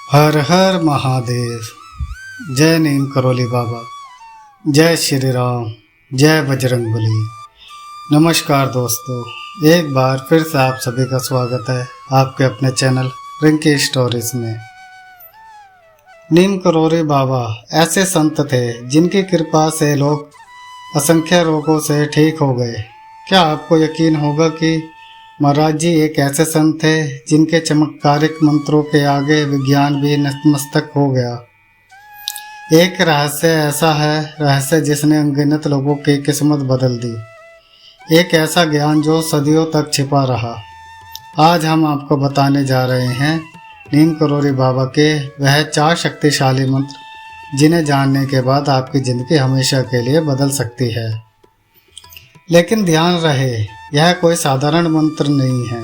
हर हर महादेव। जय नीम करोली बाबा, जय श्री राम, जय बजरंगबली। नमस्कार दोस्तों, एक बार फिर से आप सभी का स्वागत है आपके अपने चैनल रिंकी स्टोरीज में। नीम करोली बाबा ऐसे संत थे जिनकी कृपा से लोग असंख्य रोगों से ठीक हो गए। क्या आपको यकीन होगा कि महाराज जी एक ऐसे संत थे जिनके चमत्कारिक मंत्रों के आगे विज्ञान भी नतमस्तक हो गया। एक रहस्य ऐसा है, रहस्य जिसने अनगिनत लोगों की किस्मत बदल दी। एक ऐसा ज्ञान जो सदियों तक छिपा रहा। आज हम आपको बताने जा रहे हैं नीम करोली बाबा के वह 4 शक्तिशाली मंत्र जिन्हें जानने के बाद आपकी ज़िंदगी हमेशा के लिए बदल सकती है। लेकिन ध्यान रहे, यह कोई साधारण मंत्र नहीं है।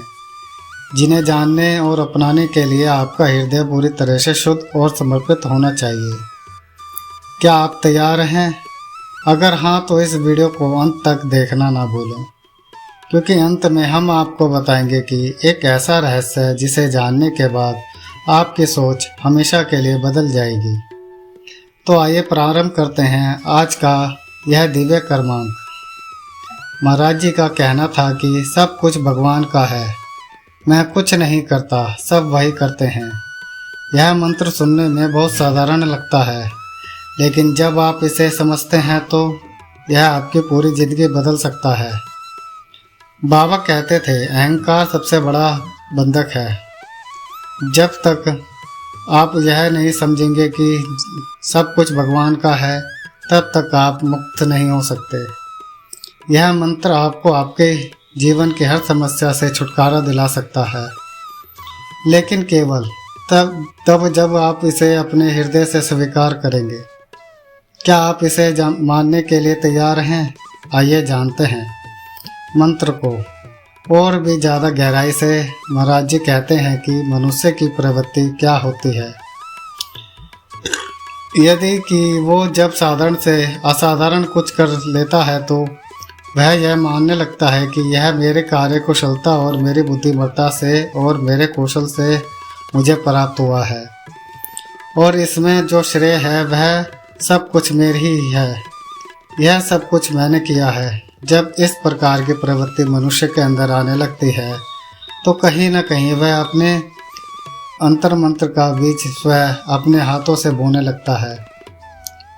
जिन्हें जानने और अपनाने के लिए आपका हृदय पूरी तरह से शुद्ध और समर्पित होना चाहिए। क्या आप तैयार हैं? अगर हाँ तो इस वीडियो को अंत तक देखना ना भूलें, क्योंकि अंत में हम आपको बताएंगे कि एक ऐसा रहस्य है जिसे जानने के बाद आपकी सोच हमेशा के लिए बदल जाएगी। तो आइए प्रारंभ करते हैं आज का यह दिव्य कर्मांक। महाराज जी का कहना था कि सब कुछ भगवान का है, मैं कुछ नहीं करता, सब वही करते हैं। यह मंत्र सुनने में बहुत साधारण लगता है, लेकिन जब आप इसे समझते हैं तो यह आपकी पूरी ज़िंदगी बदल सकता है। बाबा कहते थे अहंकार सबसे बड़ा बंधक है। जब तक आप यह नहीं समझेंगे कि सब कुछ भगवान का है, तब तक आप मुक्त नहीं हो सकते। यह मंत्र आपको आपके जीवन की हर समस्या से छुटकारा दिला सकता है, लेकिन केवल तब जब आप इसे अपने हृदय से स्वीकार करेंगे। क्या आप इसे मानने के लिए तैयार हैं? आइए जानते हैं मंत्र को और भी ज़्यादा गहराई से। महाराज जी कहते हैं कि मनुष्य की प्रवृत्ति क्या होती है। यदि कि वो जब साधारण से असाधारण कुछ कर लेता है तो वह यह मानने लगता है कि यह मेरे कार्य कुशलता और मेरी बुद्धिमत्ता से और मेरे कौशल से मुझे प्राप्त हुआ है, और इसमें जो श्रेय है वह सब कुछ मेरी ही है। यह सब कुछ मैंने किया है। जब इस प्रकार की प्रवृत्ति मनुष्य के अंदर आने लगती है तो कहीं न कहीं वह अपने अंतर मंत्र का बीज स्वयं अपने हाथों से बोने लगता है।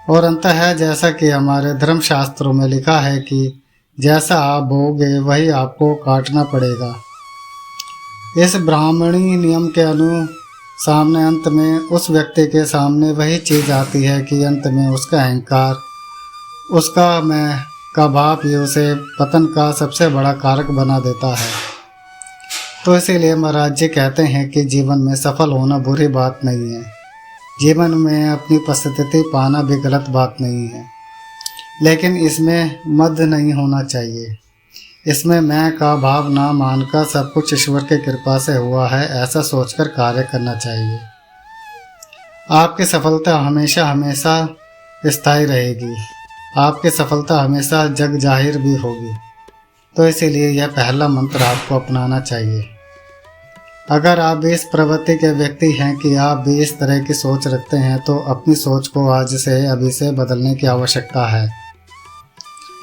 और अंत है, जैसा कि हमारे धर्मशास्त्रों में लिखा है कि जैसा आप बोओगे वही आपको काटना पड़ेगा। इस ब्राह्मणी नियम के सामने अंत में उस व्यक्ति के सामने वही चीज़ आती है कि अंत में उसका अहंकार, उसका मैं का भाव ही उसे पतन का सबसे बड़ा कारक बना देता है। तो इसीलिए महाराज जी कहते हैं कि जीवन में सफल होना बुरी बात नहीं है, जीवन में अपनी उपस्थिति पाना भी गलत बात नहीं है, लेकिन इसमें मद नहीं होना चाहिए। इसमें मैं का भाव ना मानकर सब कुछ ईश्वर की कृपा से हुआ है ऐसा सोचकर कार्य करना चाहिए। आपकी सफलता हमेशा हमेशा स्थायी रहेगी। आपकी सफलता हमेशा जग जाहिर भी होगी। तो इसीलिए यह पहला मंत्र आपको अपनाना चाहिए। अगर आप भी इस प्रवृत्ति के व्यक्ति हैं कि आप भी इस तरह की सोच रखते हैं तो अपनी सोच को आज से अभी से बदलने की आवश्यकता है।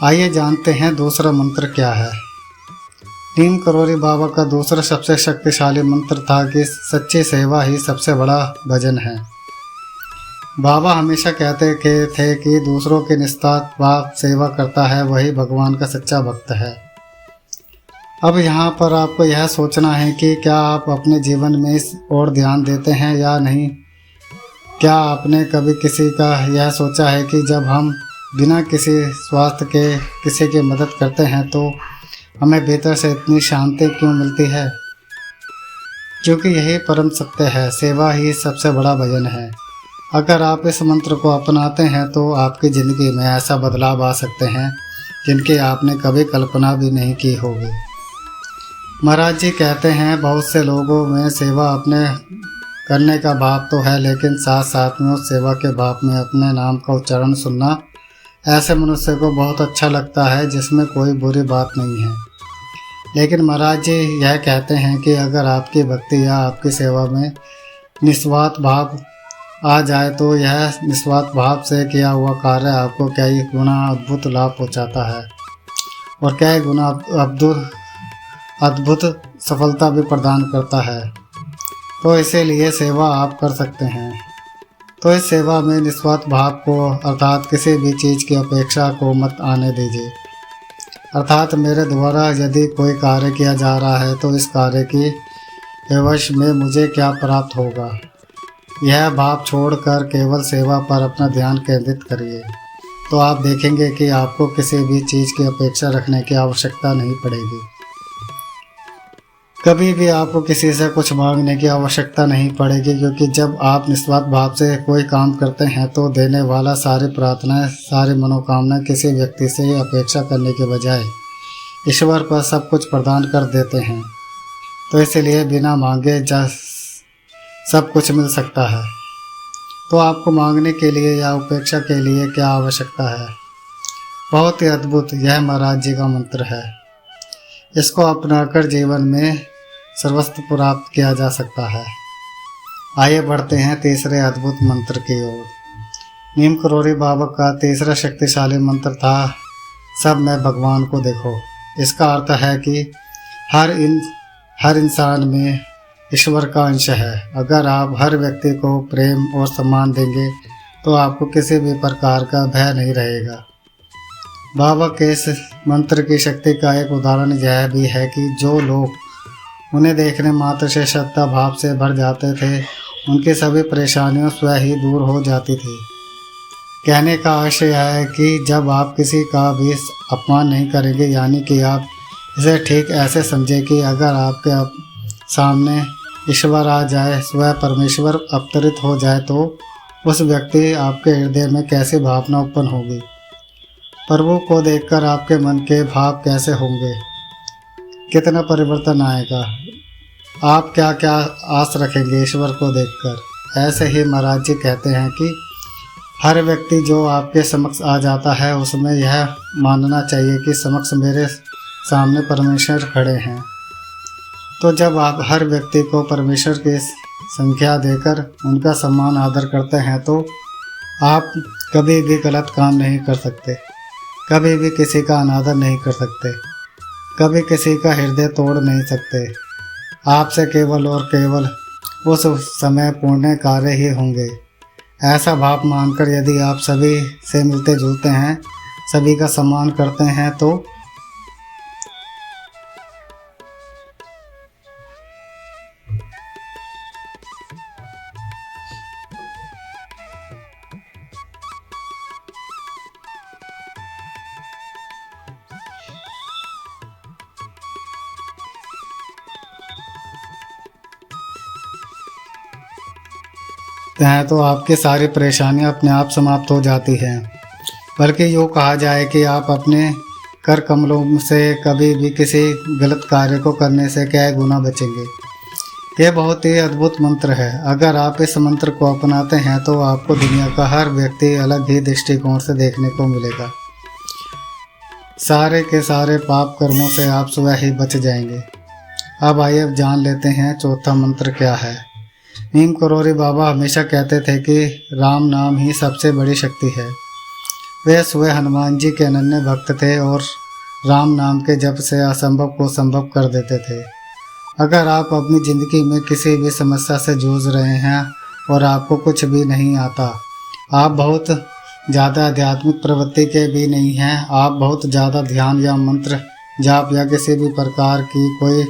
आइए जानते हैं दूसरा मंत्र क्या है। नीम करोली बाबा का दूसरा सबसे शक्तिशाली मंत्र था कि सच्ची सेवा ही सबसे बड़ा भजन है। बाबा हमेशा कहते थे कि दूसरों की निस्वार्थ सेवा करता है वही भगवान का सच्चा भक्त है। अब यहाँ पर आपको यह सोचना है कि क्या आप अपने जीवन में इस ओर ध्यान देते हैं या नहीं। क्या आपने कभी किसी का यह सोचा है कि जब हम बिना किसी स्वार्थ के किसी की मदद करते हैं तो हमें भीतर से इतनी शांति क्यों मिलती है? क्योंकि यही परम सत्य है, सेवा ही सबसे बड़ा भजन है। अगर आप इस मंत्र को अपनाते हैं तो आपकी ज़िंदगी में ऐसा बदलाव आ सकते हैं जिनकी आपने कभी कल्पना भी नहीं की होगी। महाराज जी कहते हैं बहुत से लोगों में सेवा अपने करने का भाव तो है, लेकिन साथ साथ में उस सेवा के भाव में अपने नाम का उच्चारण सुनना ऐसे मनुष्य को बहुत अच्छा लगता है, जिसमें कोई बुरी बात नहीं है। लेकिन महाराज जी यह कहते हैं कि अगर आपकी भक्ति या आपकी सेवा में निस्वार्थ भाव आ जाए तो यह निस्वार्थ भाव से किया हुआ कार्य आपको कई गुना अद्भुत लाभ पहुंचाता है और कई गुना अद्भुत सफलता भी प्रदान करता है। तो इसीलिए सेवा आप कर सकते हैं। तो इस सेवा में निस्वार्थ भाव को अर्थात किसी भी चीज़ की अपेक्षा को मत आने दीजिए। अर्थात मेरे द्वारा यदि कोई कार्य किया जा रहा है तो इस कार्य की एवज में मुझे क्या प्राप्त होगा, यह भाव छोड़कर केवल सेवा पर अपना ध्यान केंद्रित करिए। तो आप देखेंगे कि आपको किसी भी चीज़ की अपेक्षा रखने की आवश्यकता नहीं पड़ेगी। कभी भी आपको किसी से कुछ मांगने की आवश्यकता नहीं पड़ेगी, क्योंकि जब आप निस्वार्थ भाव से कोई काम करते हैं तो देने वाला सारी प्रार्थनाएं, सारी मनोकामनाएं किसी व्यक्ति से अपेक्षा करने के बजाय ईश्वर पर सब कुछ प्रदान कर देते हैं। तो इसलिए बिना मांगे सब कुछ मिल सकता है। तो आपको मांगने के लिए या उपेक्षा के लिए क्या आवश्यकता है? बहुत ही अद्भुत यह महाराज जी का मंत्र है। इसको अपनाकर जीवन में सर्वस्व प्राप्त किया जा सकता है। आइए बढ़ते हैं तीसरे अद्भुत मंत्र की ओर। नीम करोड़ी बाबा का तीसरा शक्तिशाली मंत्र था, सब में भगवान को देखो। इसका अर्थ है कि हर इंसान में ईश्वर का अंश है। अगर आप हर व्यक्ति को प्रेम और सम्मान देंगे तो आपको किसी भी प्रकार का भय नहीं रहेगा। बाबा के इस मंत्र की शक्ति का एक उदाहरण यह भी है कि जो लोग उन्हें देखने मात्र से श्रद्धा भाव से भर जाते थे, उनकी सभी परेशानियां स्वयं ही दूर हो जाती थी। कहने का आशय है कि जब आप किसी का भी अपमान नहीं करेंगे, यानी कि आप इसे ठीक ऐसे समझें कि अगर आपके सामने ईश्वर आ जाए, स्वयं परमेश्वर अवतरित हो जाए, तो उस व्यक्ति आपके हृदय में कैसी भावना उत्पन्न होगी, प्रभु को देखकर आपके मन के भाव कैसे होंगे, कितना परिवर्तन आएगा, आप क्या क्या आस रखेंगे ईश्वर को देखकर। ऐसे ही महाराज जी कहते हैं कि हर व्यक्ति जो आपके समक्ष आ जाता है उसमें यह मानना चाहिए कि समक्ष मेरे सामने परमेश्वर खड़े हैं। तो जब आप हर व्यक्ति को परमेश्वर की संख्या देकर उनका सम्मान आदर करते हैं तो आप कभी भी गलत काम नहीं कर सकते, कभी भी किसी का अनादर नहीं कर सकते, कभी किसी का हृदय तोड़ नहीं सकते। आपसे केवल और केवल उस समय पुण्य कार्य ही होंगे। ऐसा भाव मानकर यदि आप सभी से मिलते जुलते हैं, सभी का सम्मान करते हैं, तो आपकी सारी परेशानियां अपने आप समाप्त हो जाती हैं। बल्कि यूँ कहा जाए कि आप अपने कर कमलों से कभी भी किसी गलत कार्य को करने से कई गुना बचेंगे। यह बहुत ही अद्भुत मंत्र है। अगर आप इस मंत्र को अपनाते हैं तो आपको दुनिया का हर व्यक्ति अलग ही दृष्टिकोण से देखने को मिलेगा। सारे के सारे पाप कर्मों से आप स्वयं ही बच जाएंगे। अब आइए जान लेते हैं चौथा मंत्र क्या है। नीम करोड़ी बाबा हमेशा कहते थे कि राम नाम ही सबसे बड़ी शक्ति है। वे स्वयं हनुमान जी के अनन्य भक्त थे और राम नाम के जप से असंभव को संभव कर देते थे। अगर आप अपनी ज़िंदगी में किसी भी समस्या से जूझ रहे हैं और आपको कुछ भी नहीं आता, आप बहुत ज़्यादा आध्यात्मिक प्रवृत्ति के भी नहीं हैं, आप बहुत ज़्यादा ध्यान या मंत्र जाप या किसी भी प्रकार की कोई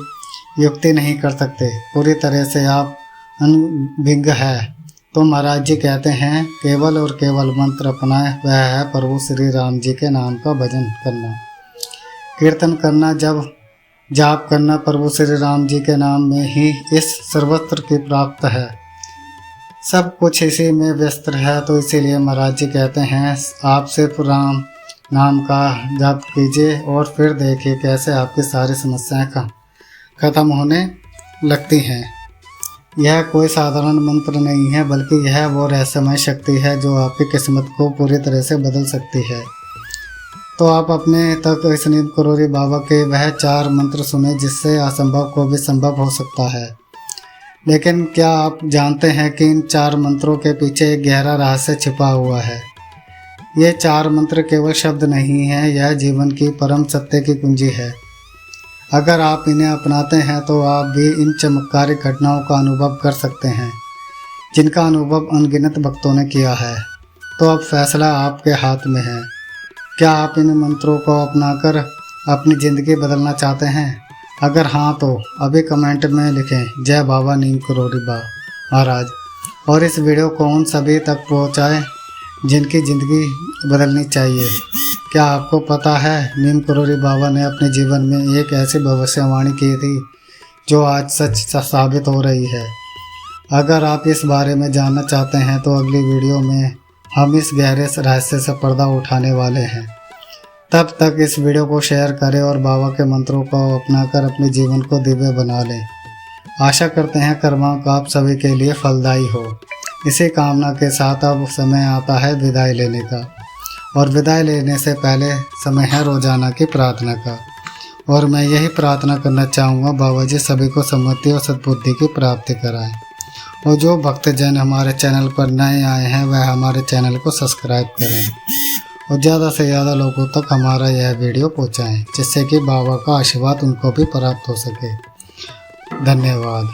युक्ति नहीं कर सकते, पूरी तरह से आप अनभिज्ञ है, तो महाराज जी कहते हैं केवल और केवल मंत्र अपनाए, वह है प्रभु श्री राम जी के नाम का भजन करना, कीर्तन करना, जब जाप करना। प्रभु श्री राम जी के नाम में ही इस सर्वत्र की प्राप्त है। सब कुछ इसी में व्यस्त है। तो इसीलिए महाराज जी कहते हैं आप सिर्फ राम नाम का जाप कीजिए और फिर देखिए कैसे आपकी सारी समस्याएं खत्म होने लगती हैं। यह कोई साधारण मंत्र नहीं है, बल्कि यह वो रहस्यमय शक्ति है जो आपकी किस्मत को पूरी तरह से बदल सकती है। तो आप अपने तक इस नीम करोड़ी बाबा के वह 4 मंत्र सुने जिससे असंभव को भी संभव हो सकता है। लेकिन क्या आप जानते हैं कि इन 4 मंत्रों के पीछे एक गहरा रहस्य छिपा हुआ है। ये 4 मंत्र केवल शब्द नहीं हैं, यह जीवन की परम सत्य की कुंजी है। अगर आप इन्हें अपनाते हैं तो आप भी इन चमत्कारी घटनाओं का अनुभव कर सकते हैं, जिनका अनुभव अनगिनत भक्तों ने किया है। तो अब फैसला आपके हाथ में है। क्या आप इन मंत्रों को अपनाकर अपनी ज़िंदगी बदलना चाहते हैं? अगर हाँ तो अभी कमेंट में लिखें जय बाबा नीम करोड़ी महाराज, और इस वीडियो को उन सभी तक पहुँचाएँ जिनकी ज़िंदगी बदलनी चाहिए। क्या आपको पता है नीम करोड़ी बाबा ने अपने जीवन में एक ऐसी भविष्यवाणी की थी जो आज सच साबित हो रही है। अगर आप इस बारे में जानना चाहते हैं तो अगली वीडियो में हम इस गहरे रहस्य से पर्दा उठाने वाले हैं। तब तक इस वीडियो को शेयर करें और बाबा के मंत्रों को अपनाकर अपने जीवन को दिव्य बना लें। आशा करते हैं कर्मों का आप सभी के लिए फलदायी हो। इसी कामना के साथ अब समय आता है विदाई लेने का, और विदाई लेने से पहले समय है रोजाना की प्रार्थना का। और मैं यही प्रार्थना करना चाहूँगा बाबा जी सभी को सम्मति और सद्बुद्धि की प्राप्ति कराएं। और जो भक्तजन हमारे चैनल पर नए आए हैं वह हमारे चैनल को सब्सक्राइब करें और ज़्यादा से ज़्यादा लोगों तक हमारा यह वीडियो पहुँचाएँ, जिससे कि बाबा का आशीर्वाद उनको भी प्राप्त हो सके। धन्यवाद।